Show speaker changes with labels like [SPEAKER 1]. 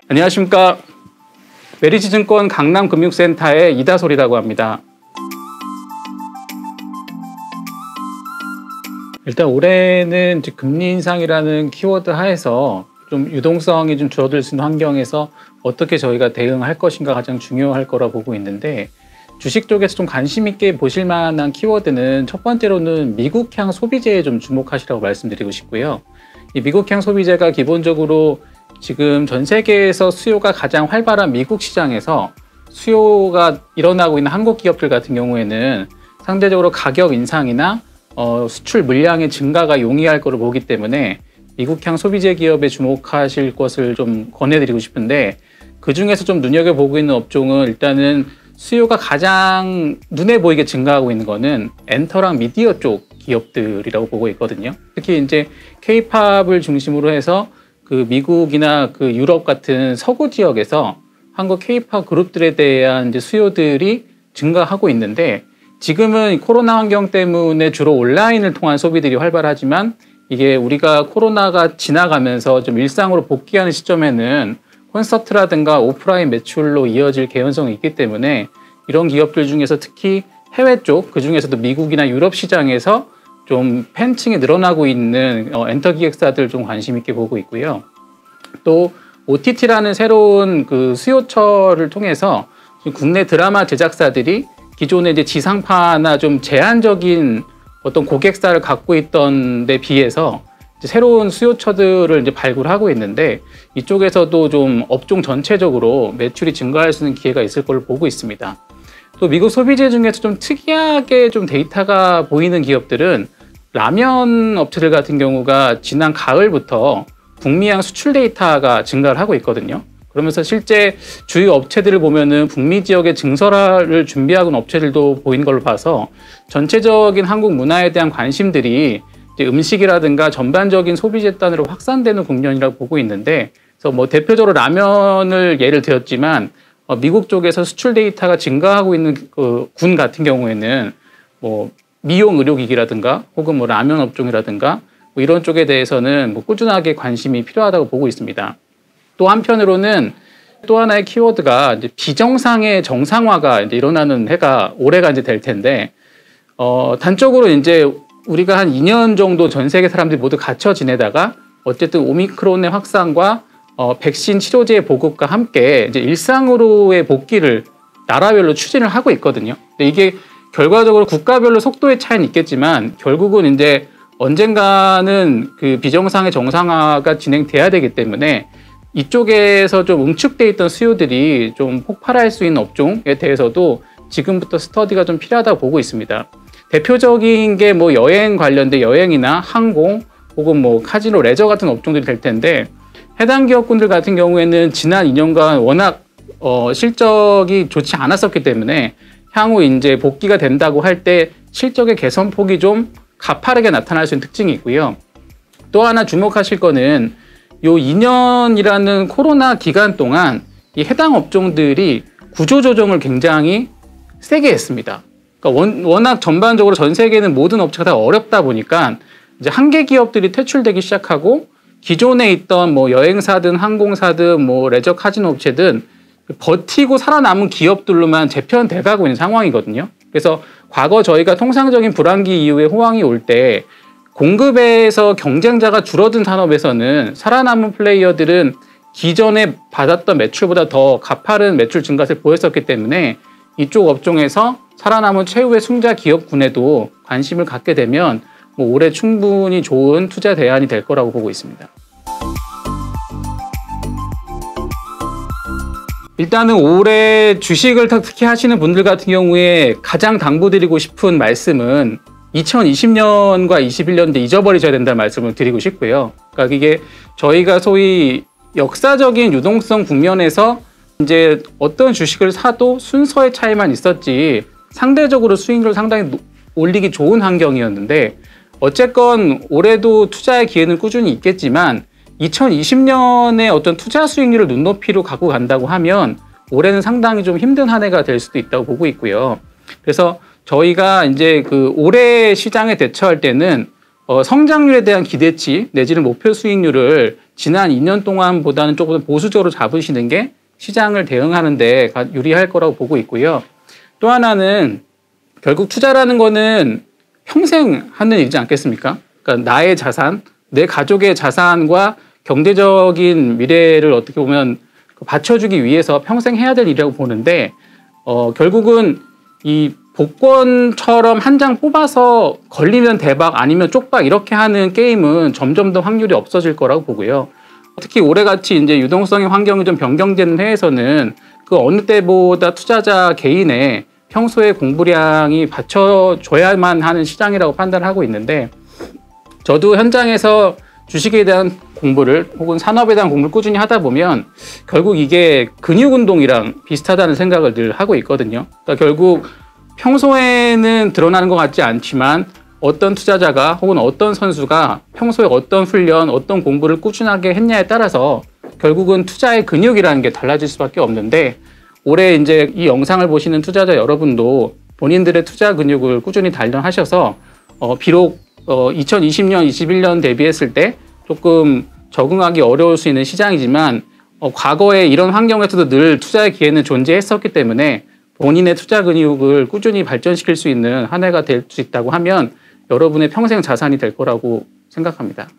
[SPEAKER 1] 안녕하십니까. 메리츠증권 강남금융센터의 이다솔이라고 합니다. 일단 올해는 금리 인상이라는 키워드 하에서 좀 유동성이 좀 줄어들 수 있는 환경에서 어떻게 저희가 대응할 것인가 가장 중요할 거라 보고 있는데, 주식 쪽에서 좀 관심 있게 보실 만한 키워드는 첫 번째로는 미국향 소비재에 좀 주목하시라고 말씀드리고 싶고요. 이 미국향 소비재가 기본적으로 지금 전 세계에서 수요가 가장 활발한 미국 시장에서 수요가 일어나고 있는 한국 기업들 같은 경우에는 상대적으로 가격 인상이나 수출 물량의 증가가 용이할 거를 보기 때문에 미국향 소비재 기업에 주목하실 것을 좀 권해드리고 싶은데, 그 중에서 좀 눈여겨보고 있는 업종은 일단은 수요가 가장 눈에 보이게 증가하고 있는 거는 엔터랑 미디어 쪽 기업들이라고 보고 있거든요. 특히 이제 K-팝을 중심으로 해서 그 미국이나 그 유럽 같은 서구 지역에서 한국 K-팝 그룹들에 대한 이제 수요들이 증가하고 있는데, 지금은 코로나 환경 때문에 주로 온라인을 통한 소비들이 활발하지만 이게 우리가 코로나가 지나가면서 좀 일상으로 복귀하는 시점에는 콘서트라든가 오프라인 매출로 이어질 개연성이 있기 때문에 이런 기업들 중에서 특히 해외 쪽, 그 중에서도 미국이나 유럽 시장에서 좀 팬층이 늘어나고 있는 엔터 기획사들 좀 관심 있게 보고 있고요. 또 OTT라는 새로운 그 수요처를 통해서 국내 드라마 제작사들이 기존의 이제 지상파나 좀 제한적인 어떤 고객사를 갖고 있던 데 비해서 이제 새로운 수요처들을 이제 발굴하고 있는데, 이쪽에서도 좀 업종 전체적으로 매출이 증가할 수 있는 기회가 있을 걸로 보고 있습니다. 또 미국 소비재 중에서 좀 특이하게 좀 데이터가 보이는 기업들은 라면 업체들 같은 경우가 지난 가을부터 북미향 수출 데이터가 증가를 하고 있거든요. 그러면서 실제 주요 업체들을 보면은 북미 지역의 증설화를 준비하고 있는 업체들도 보이는 걸로 봐서 전체적인 한국 문화에 대한 관심들이 이제 음식이라든가 전반적인 소비 집단으로 확산되는 국면이라고 보고 있는데, 그래서 뭐 대표적으로 라면을 예를 들었지만 미국 쪽에서 수출 데이터가 증가하고 있는 그 군 같은 경우에는 뭐 미용 의료기기라든가 혹은 뭐 라면 업종이라든가 뭐 이런 쪽에 대해서는 뭐 꾸준하게 관심이 필요하다고 보고 있습니다. 또 한편으로는 또 하나의 키워드가 이제 비정상의 정상화가 이제 일어나는 해가 올해가 이제 될 텐데, 단적으로 이제 우리가 한 2년 정도 전 세계 사람들이 모두 갇혀 지내다가 어쨌든 오미크론의 확산과 백신 치료제의 보급과 함께 이제 일상으로의 복귀를 나라별로 추진을 하고 있거든요. 근데 이게 결과적으로 국가별로 속도의 차이는 있겠지만 결국은 이제 언젠가는 그 비정상의 정상화가 진행돼야 되기 때문에 이쪽에서 좀 응축돼 있던 수요들이 좀 폭발할 수 있는 업종에 대해서도 지금부터 스터디가 좀 필요하다고 보고 있습니다. 대표적인 게 뭐 여행 관련된 여행이나 항공 혹은 뭐 카지노, 레저 같은 업종들이 될 텐데, 해당 기업군들 같은 경우에는 지난 2년간 워낙 실적이 좋지 않았었기 때문에 향후 이제 복귀가 된다고 할 때 실적의 개선폭이 좀 가파르게 나타날 수 있는 특징이 있고요. 또 하나 주목하실 거는 요 2년이라는 코로나 기간 동안 이 해당 업종들이 구조조정을 굉장히 세게 했습니다. 그러니까 워낙 전반적으로 전 세계는 모든 업체가 다 어렵다 보니까 이제 한계 기업들이 퇴출되기 시작하고 기존에 있던 뭐 여행사든 항공사든 뭐 레저 카지노 업체든 버티고 살아남은 기업들로만 재편돼 가고 있는 상황이거든요. 그래서 과거 저희가 통상적인 불황기 이후에 호황이 올 때 공급에서 경쟁자가 줄어든 산업에서는 살아남은 플레이어들은 기존에 받았던 매출보다 더 가파른 매출 증가세를 보였었기 때문에 이쪽 업종에서 살아남은 최후의 승자 기업군에도 관심을 갖게 되면 뭐 올해 충분히 좋은 투자 대안이 될 거라고 보고 있습니다. 일단은 올해 주식을 특히 하시는 분들 같은 경우에 가장 당부드리고 싶은 말씀은 2020년과 21년도 잊어버리셔야 된다는 말씀을 드리고 싶고요. 그러니까 이게 저희가 소위 역사적인 유동성 국면에서 이제 어떤 주식을 사도 순서의 차이만 있었지 상대적으로 수익률을 상당히 올리기 좋은 환경이었는데, 어쨌건 올해도 투자의 기회는 꾸준히 있겠지만 2020년에 어떤 투자 수익률을 눈높이로 갖고 간다고 하면 올해는 상당히 좀 힘든 한 해가 될 수도 있다고 보고 있고요. 그래서 저희가 이제 그 올해 시장에 대처할 때는 성장률에 대한 기대치 내지는 목표 수익률을 지난 2년 동안보다는 조금 보수적으로 잡으시는 게 시장을 대응하는 데 유리할 거라고 보고 있고요. 또 하나는 결국 투자라는 거는 평생 하는 일이지 않겠습니까? 그러니까 나의 자산, 내 가족의 자산과 경제적인 미래를 어떻게 보면 받쳐주기 위해서 평생 해야 될 일이라고 보는데 결국은 이 복권처럼 한 장 뽑아서 걸리면 대박 아니면 쪽박 이렇게 하는 게임은 점점 더 확률이 없어질 거라고 보고요. 특히 올해같이 이제 유동성의 환경이 좀 변경되는 해에서는 그 어느 때보다 투자자 개인의 평소에 공부량이 받쳐줘야만 하는 시장이라고 판단하고 있는데 저도 현장에서 주식에 대한 공부를 혹은 산업에 대한 공부를 꾸준히 하다 보면 결국 이게 근육 운동이랑 비슷하다는 생각을 늘 하고 있거든요. 그러니까 결국 평소에는 드러나는 것 같지 않지만 어떤 투자자가 혹은 어떤 선수가 평소에 어떤 훈련, 어떤 공부를 꾸준하게 했냐에 따라서 결국은 투자의 근육이라는 게 달라질 수밖에 없는데 올해 이제 이 영상을 보시는 투자자 여러분도 본인들의 투자 근육을 꾸준히 단련하셔서 비록 2020년, 21년 대비했을 때 조금 적응하기 어려울 수 있는 시장이지만 과거에 이런 환경에서도 늘 투자의 기회는 존재했었기 때문에 본인의 투자 근육을 꾸준히 발전시킬 수 있는 한 해가 될 수 있다고 하면 여러분의 평생 자산이 될 거라고 생각합니다.